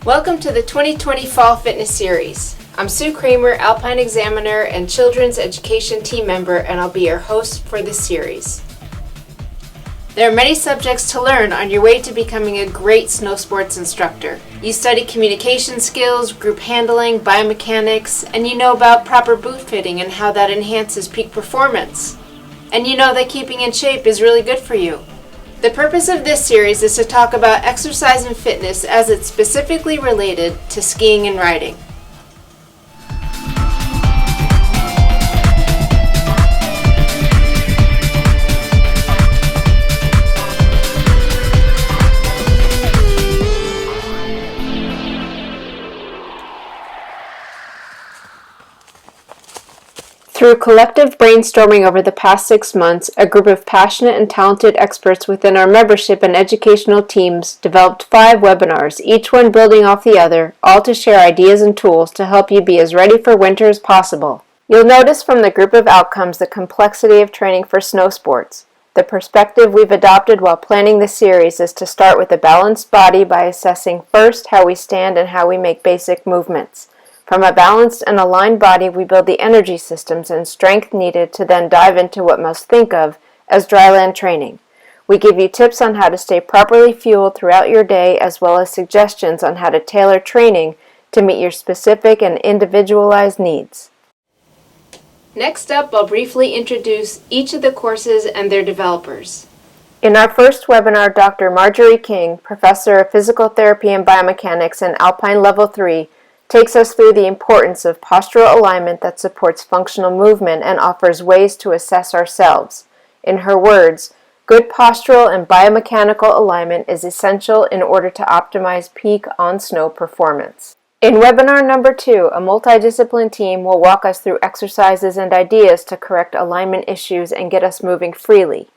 Welcome to the 2020 Fall Fitness Series. I'm Sue Kramer, Alpine Examiner and Children's Education Team Member, and I'll be your host for this series. There are many subjects to learn on your way to becoming a great snow sports instructor. You study communication skills, group handling, biomechanics, and you know about proper boot fitting and how that enhances peak performance. And you know that keeping in shape is really good for you. The purpose of this series is to talk about exercise and fitness as it's specifically related to skiing and riding. Through collective brainstorming over the past 6 months, a group of passionate and talented experts within our membership and educational teams developed 5 webinars, each one building off the other, all to share ideas and tools to help you be as ready for winter as possible. You'll notice from the group of outcomes the complexity of training for snow sports. The perspective we've adopted while planning the series is to start with a balanced body by assessing first how we stand and how we make basic movements. From a balanced and aligned body, we build the energy systems and strength needed to then dive into what most think of as dryland training. We give you tips on how to stay properly fueled throughout your day, as well as suggestions on how to tailor training to meet your specific and individualized needs. Next up, I'll briefly introduce each of the courses and their developers. In our first webinar, Dr. Marjorie King, Professor of Physical Therapy and Biomechanics in Alpine Level 3, takes us through the importance of postural alignment that supports functional movement and offers ways to assess ourselves. In her words, good postural and biomechanical alignment is essential in order to optimize peak on-snow performance. In webinar number 2, a multidiscipline team will walk us through exercises and ideas to correct alignment issues and get us moving freely.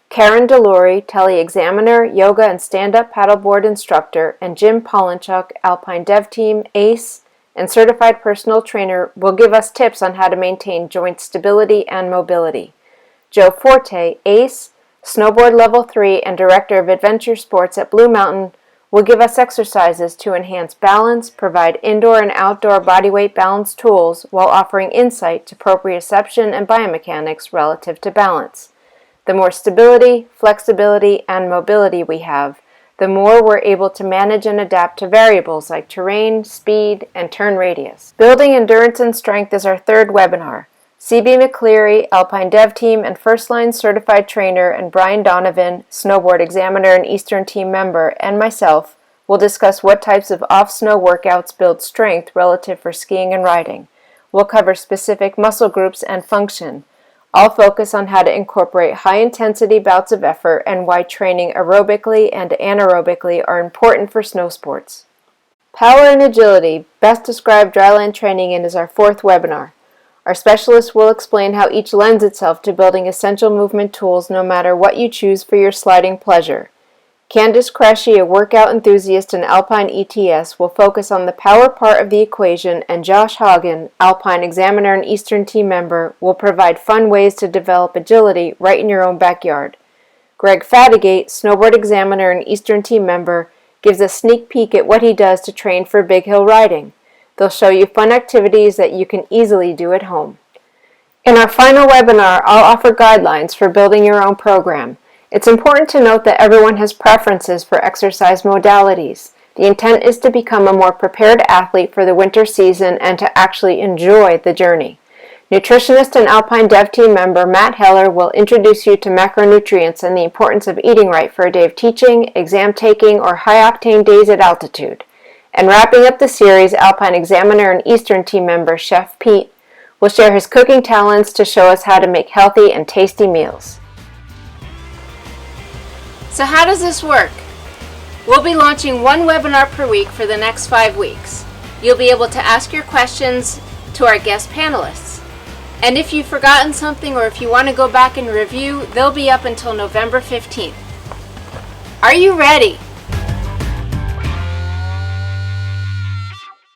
Karen Delory, tele-examiner, yoga and stand-up paddleboard instructor, and Jim Polinchuk, Alpine Dev Team, ACE, and certified personal trainer will give us tips on how to maintain joint stability and mobility. Joe Forte, ACE, snowboard level 3 and director of adventure sports at Blue Mountain, will give us exercises to enhance balance, provide indoor and outdoor bodyweight balance tools while offering insight to proprioception and biomechanics relative to balance. The more stability, flexibility, and mobility we have, the more we're able to manage and adapt to variables like terrain, speed, and turn radius. Building endurance and strength is our third webinar. CB McCleary, Alpine Dev Team and First Line Certified Trainer, and Brian Donovan, Snowboard Examiner and Eastern Team Member, and myself will discuss what types of off-snow workouts build strength relative for skiing and riding. We'll cover specific muscle groups and function. I'll focus on how to incorporate high-intensity bouts of effort and why training aerobically and anaerobically are important for snow sports. Power and agility, best described dryland training in, is our fourth webinar. Our specialist will explain how each lends itself to building essential movement tools no matter what you choose for your sliding pleasure. Candice Cresci, a workout enthusiast in Alpine ETS, will focus on the power part of the equation, and Josh Hagen, Alpine Examiner and Eastern Team Member, will provide fun ways to develop agility right in your own backyard. Greg Fatigate, Snowboard Examiner and Eastern Team Member, gives a sneak peek at what he does to train for big hill riding. They'll show you fun activities that you can easily do at home. In our final webinar, I'll offer guidelines for building your own program. It's important to note that everyone has preferences for exercise modalities. The intent is to become a more prepared athlete for the winter season and to actually enjoy the journey. Nutritionist and Alpine Dev Team member Matt Heller will introduce you to macronutrients and the importance of eating right for a day of teaching, exam taking, or high-octane days at altitude. And wrapping up the series, Alpine Examiner and Eastern Team member Chef Pete will share his cooking talents to show us how to make healthy and tasty meals. So how does this work? We'll be launching one webinar per week for the next 5 weeks. You'll be able to ask your questions to our guest panelists. And if you've forgotten something or if you want to go back and review, they'll be up until November 15th. Are you ready?